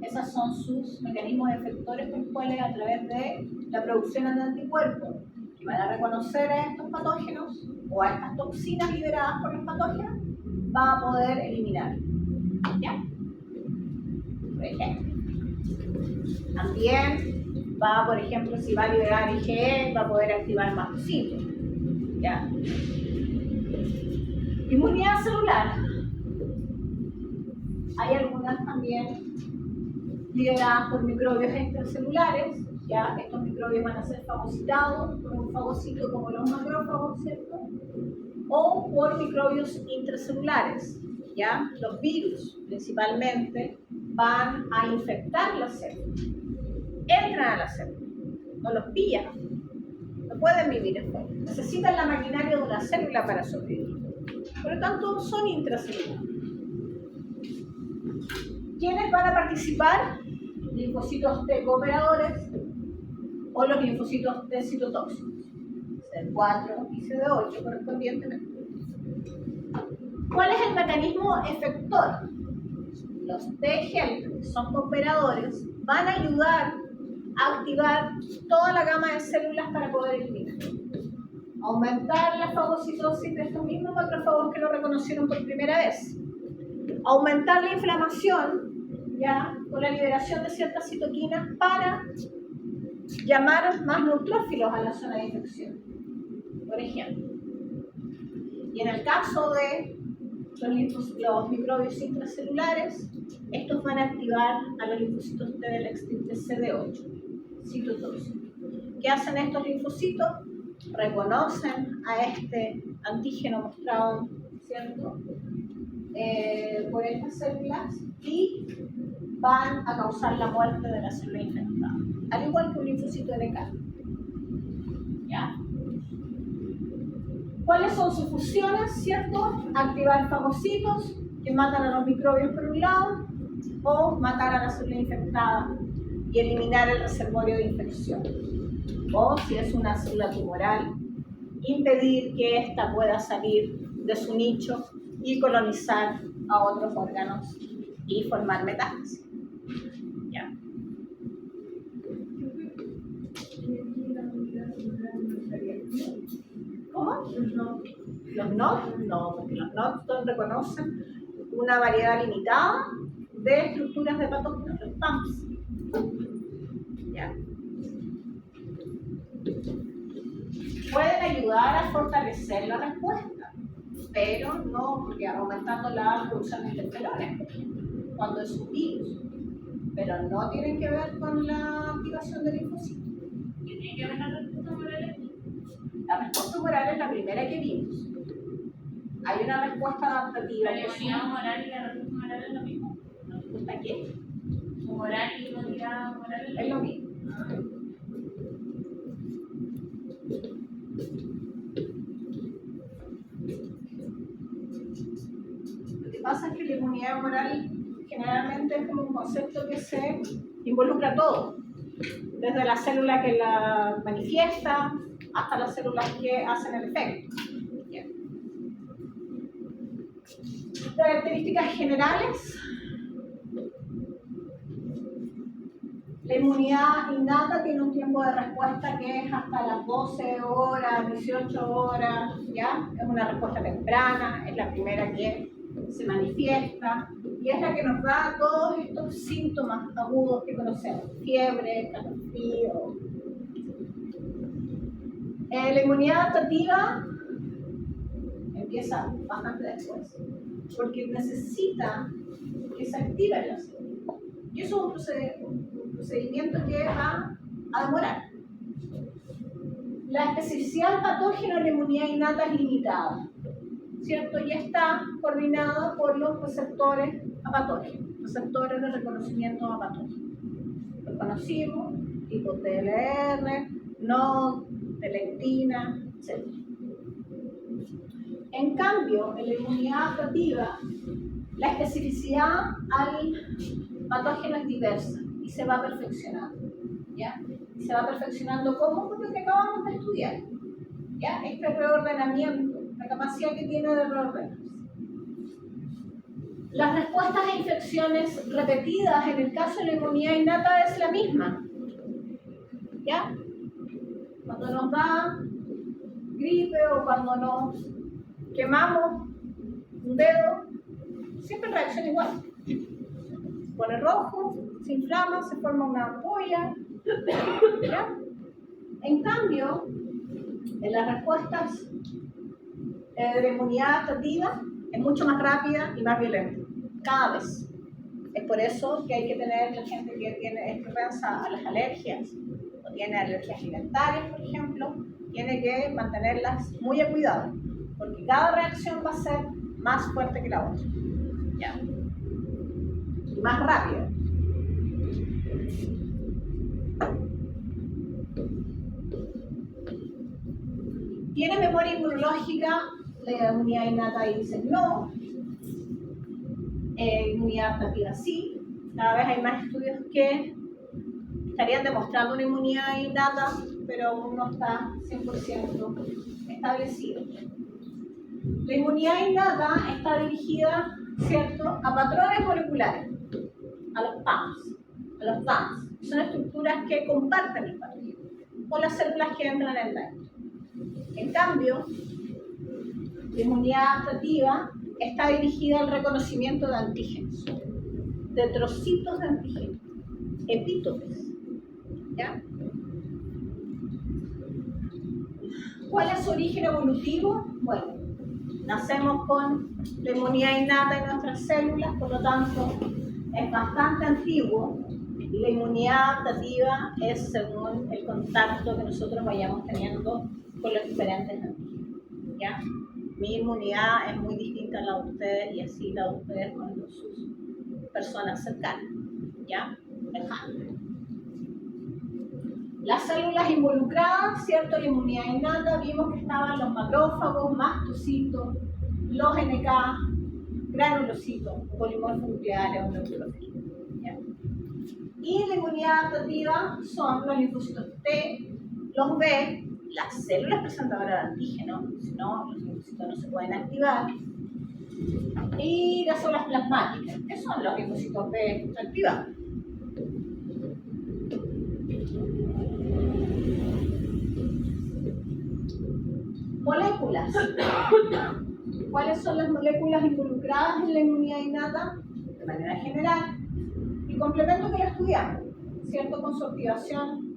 Esos son sus mecanismos efectores por los cuales a través de la producción de anticuerpos que van a reconocer a estos patógenos o a estas toxinas liberadas por los patógenos, va a poder eliminar. ¿Ya? Por ejemplo. También va, por ejemplo, si va a liberar IgE, va a poder activar mastocitos. ¿Ya? Inmunidad celular. Hay algunas también lideradas por microbios extracelulares. Ya estos microbios van a ser fagocitados por un fagocito como los macrófagos, ¿cierto? O por microbios intracelulares. Ya los virus principalmente van a infectar las células. Entran a la célula, no los pillan, no pueden vivir en fuera. Necesitan la maquinaria de una célula para sobrevivir. Por lo tanto, son intracelulares. ¿Quiénes van a participar? Linfocitos T cooperadores o los linfocitos T citotóxicos, CD4 y CD8 correspondientemente. ¿Cuál es el mecanismo efector? Los T helper, que son cooperadores, van a ayudar a activar toda la gama de células para poder eliminar. Aumentar la fagocitosis de estos mismos macrófagos que lo reconocieron por primera vez. Aumentar la inflamación, ya, con la liberación de ciertas citoquinas para llamar más neutrófilos a la zona de infección, por ejemplo. Y en el caso de los microbios intracelulares, estos van a activar a los linfocitos T del extinto CD8, citotóxico. ¿Qué hacen estos linfocitos? Reconocen a este antígeno mostrado, ¿cierto? Por estas células y van a causar la muerte de la célula infectada, al igual que un linfocito de carne. ¿Ya? ¿Cuáles son sus funciones, cierto? Activar fagocitos que matan a los microbios por un lado, o matar a la célula infectada y eliminar el reservorio de infección. O si es una célula tumoral, impedir que ésta pueda salir de su nicho y colonizar a otros órganos y formar metástasis. ¿Ya? ¿Cómo? Los NOD, no, porque los NOD reconocen una variedad limitada de estructuras de patógenos, los PAMPs. ¿Ya? Pueden ayudar a fortalecer la respuesta, pero no porque aumentando la producción de interferones, cuando es un virus, pero no tienen que ver con la activación del linfocito. ¿Qué tiene que ver la respuesta moral? La respuesta humoral es la primera que vimos. Hay una respuesta adaptativa La que es inmunidad una... moral y la respuesta moral es lo mismo. ¿La respuesta qué? Moral y inmunidad moral Es lo mismo. Lo que pasa es que la inmunidad moral generalmente es como un concepto que se involucra a todo, desde la célula que la manifiesta hasta las células que hacen el efecto. Bien. Características generales. La inmunidad innata tiene un tiempo de respuesta que es hasta las 12 horas, 18 horas, ¿ya? Es una respuesta temprana, es la primera que se manifiesta y es la que nos da todos estos síntomas agudos que conocemos, fiebre, calofrío. La inmunidad adaptativa empieza bastante después, porque necesita que se active la célula. Y eso es un procedimiento que va a demorar. La especificidad del patógeno de la inmunidad innata es limitada, ¿cierto? Y está coordinada por los receptores apatógenos, receptores de reconocimiento apatógeno. Los conocimos, tipo TLR, NOD, lectina, etc. En cambio, en la inmunidad adaptativa, la especificidad al patógeno es diversa y se va perfeccionando, ¿ya? Y se va perfeccionando como lo que acabamos de estudiar, ¿ya? Este reordenamiento, la capacidad que tiene de reordenarse. Las respuestas a infecciones repetidas en el caso de la inmunidad innata es la misma, ¿ya? Cuando nos da gripe o cuando nos quemamos un dedo, siempre reacciona igual. Se pone rojo, se inflama, se forma una ampolla, ¿ya? En cambio, en las respuestas de la inmunidad adaptativa es mucho más rápida y más violenta, cada vez. Es por eso que hay que tener la gente que tiene propensa a las alergias o tiene alergias alimentarias, por ejemplo, tiene que mantenerlas muy a cuidado, porque cada reacción va a ser más fuerte que la otra, ¿ya? Y más rápida. ¿Tiene memoria inmunológica la inmunidad innata? Y dicen no. Inmunidad adaptativa sí. Cada vez hay más estudios que estarían demostrando una inmunidad innata, pero aún no está 100% establecido. La inmunidad innata está dirigida, ¿cierto?, a patrones moleculares, a los PAMs, a los DAMs. Son estructuras que comparten el patógeno o las células que entran en dentro. En cambio, la inmunidad adaptativa está dirigida al reconocimiento de antígenos, de trocitos de antígenos, epítopes, ¿ya? ¿Cuál es su origen evolutivo? Bueno, nacemos con la inmunidad innata en nuestras células, por lo tanto, es bastante antiguo y la inmunidad adaptativa es según el contacto que nosotros vayamos teniendo con los diferentes antígenos, ¿ya? Mi inmunidad es muy distinta a la de ustedes y así la de ustedes con sus personas cercanas, ¿ya? Lejanas. Las células involucradas, ¿cierto? La inmunidad innata, vimos que estaban los macrófagos, mastocitos, los NK, granulocitos, polimorfos nucleares o neutrófilos, ¿ya? Y la inmunidad adaptativa son los linfocitos T, los B, las células presentadoras de antígeno, si no, los linfocitos no se pueden activar, y las células plasmáticas, que son los linfocitos B activados. Moléculas. ¿Cuáles son las moléculas involucradas en la inmunidad innata? De manera general, el complemento que lo estudiamos, ¿cierto? Con su activación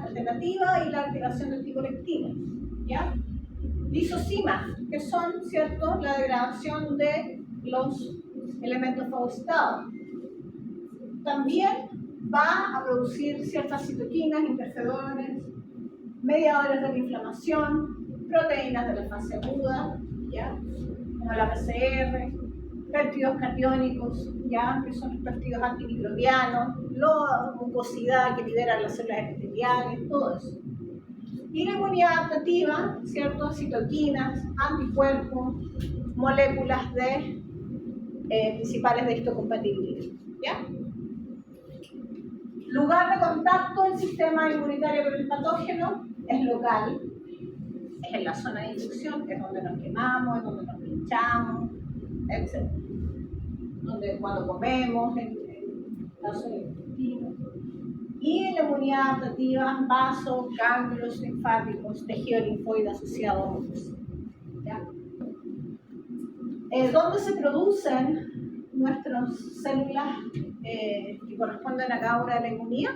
alternativa y la activación del tipo lectina, ¿ya? Lisosimas, que son, ¿cierto?, la degradación de los elementos fagocitados. También va a producir ciertas citoquinas, interferones, mediadores de la inflamación, proteínas de la fase aguda, ¿ya?, como la PCR, péptidos catiónicos, ¿ya?, que son los péptidos antimicrobianos, la mucosidad que liberan las células epiteliales, todo eso. Y la inmunidad adaptativa, ¿cierto?, citoquinas, anticuerpos, moléculas de principales de histocompatibilidad, ¿ya? Lugar de contacto del sistema inmunitario con el patógeno es local, es en la zona de infección, es donde nos quemamos, es donde nos pinchamos, etc. Donde cuando comemos, en el caso del intestino. Y en la inmunidad adaptativa, vasos, ganglios linfáticos, tejido linfoide asociado a otros, ¿ya? ¿Dónde se producen nuestras células que corresponden a cada una de la inmunidad?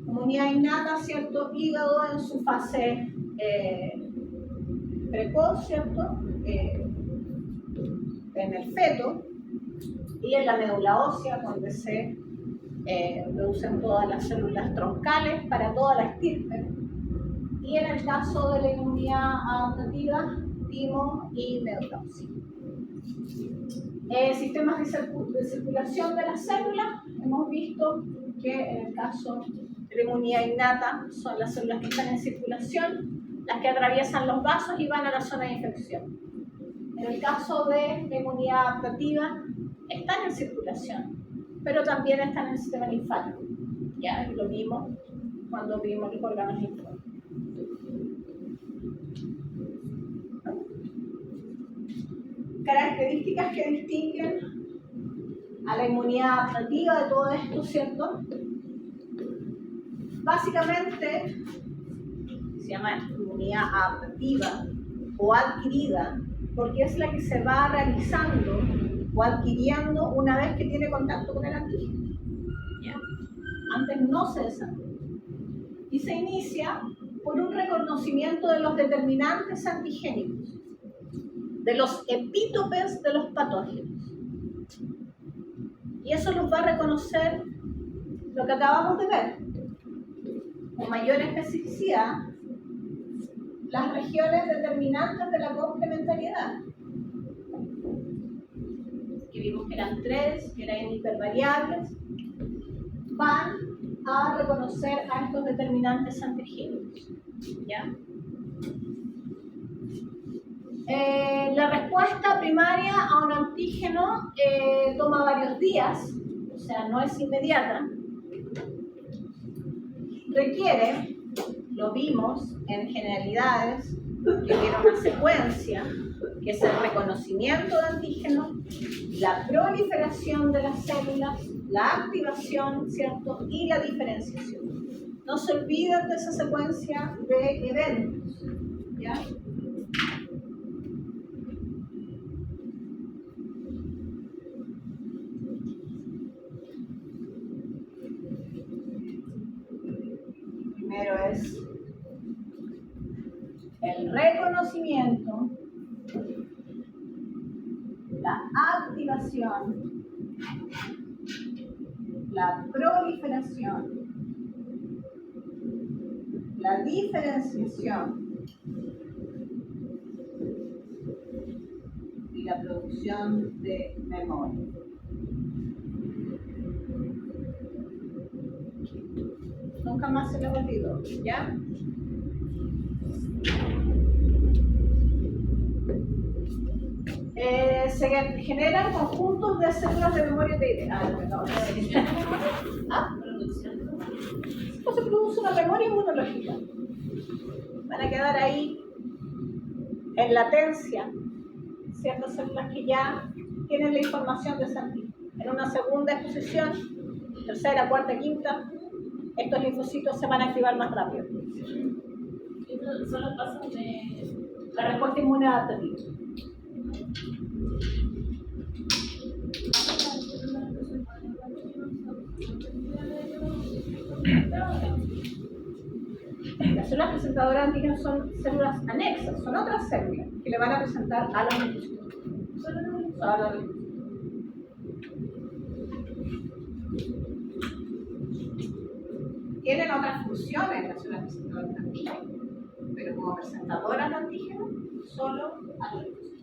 Inmunidad innata, ¿cierto? Hígado en su fase precoz, ¿cierto? En el feto, y en la médula ósea, donde se producen todas las células troncales para toda la estirpe. Y en el caso de la inmunidad adaptativa, timo y medotrexia. Sistemas de circulación de las células, hemos visto que en el caso de la inmunidad innata son las células que están en circulación, las que atraviesan los vasos y van a la zona de infección. En el caso de la inmunidad adaptativa, están en circulación, pero también están en el sistema linfático. Ya lo vimos cuando vimos los órganos linfáticos. Características que distinguen a la inmunidad adaptativa de todo esto, ¿cierto? Básicamente, se llama inmunidad adaptativa o adquirida, porque es la que se va realizando o adquiriendo una vez que tiene contacto con el antígeno. ¿Ya? Antes no se desarrolla. Y se inicia por un reconocimiento de los determinantes antigénicos, de los epítopes de los patógenos. Y eso nos va a reconocer lo que acabamos de ver, con mayor especificidad, las regiones determinantes de la complementariedad, que vimos que eran 3, que eran hipervariables, van a reconocer a estos determinantes antigénicos. ¿Ya? La respuesta primaria a un antígeno toma varios días, o sea, no es inmediata. Requiere, lo vimos en generalidades, requiere una secuencia, que es el reconocimiento de antígenos, la proliferación de las células, la activación, ¿cierto? Y la diferenciación. No se olviden de esa secuencia de eventos, ¿ya? Primero es el reconocimiento, la activación, la proliferación, la diferenciación y la producción de memoria. Nunca más se les olvidó, ¿ya? Se generan conjuntos de células de memoria de pues se produce una memoria inmunológica. Van a quedar ahí en latencia ciertas células que ya tienen la información de ese antígeno. En una segunda exposición, tercera, cuarta, quinta, estos linfocitos se van a activar más rápido. Estos son los pasos de La respuesta inmune adaptativa. Las células presentadoras de antígenos son células anexas, son otras células que le van a presentar a los linfocitos. Tienen otras funciones las células presentadoras de antígenos, pero como presentadoras de antígenos, solo a los linfocitos.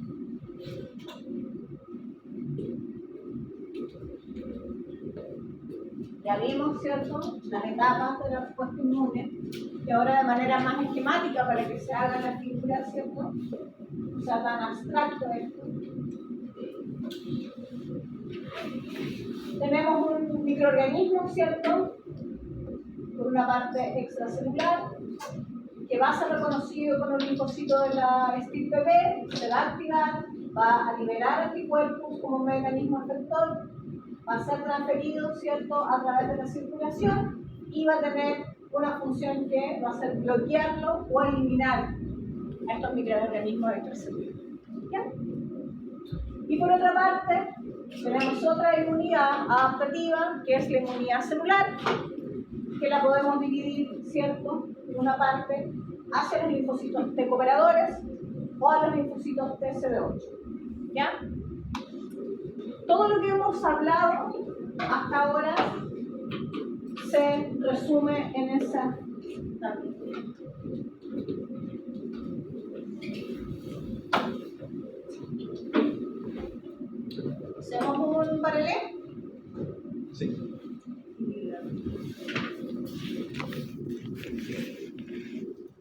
Ya vimos, ¿cierto?, las etapas de la respuesta inmune, y ahora de manera más esquemática para que se haga la figura, ¿cierto?, o sea, tan abstracto esto. Tenemos un microorganismo, ¿cierto?, por una parte extracelular, que va a ser reconocido con un linfocito de la estirpe B, se va a activar, va a liberar anticuerpos como un mecanismo efector, va a ser transferido, ¿cierto?, a través de la circulación y va a tener una función que va a ser bloquearlo o eliminar a estos microorganismos extracelulares. ¿Ya? Y por otra parte, tenemos otra inmunidad adaptativa, que es la inmunidad celular, que la podemos dividir, ¿cierto?, en una parte hacia los linfocitos T cooperadores o a los linfocitos TCD8. ¿Ya? Todo lo que hemos hablado hasta ahora se resume en esa tabla. ¿Hacemos un paralelo? Sí.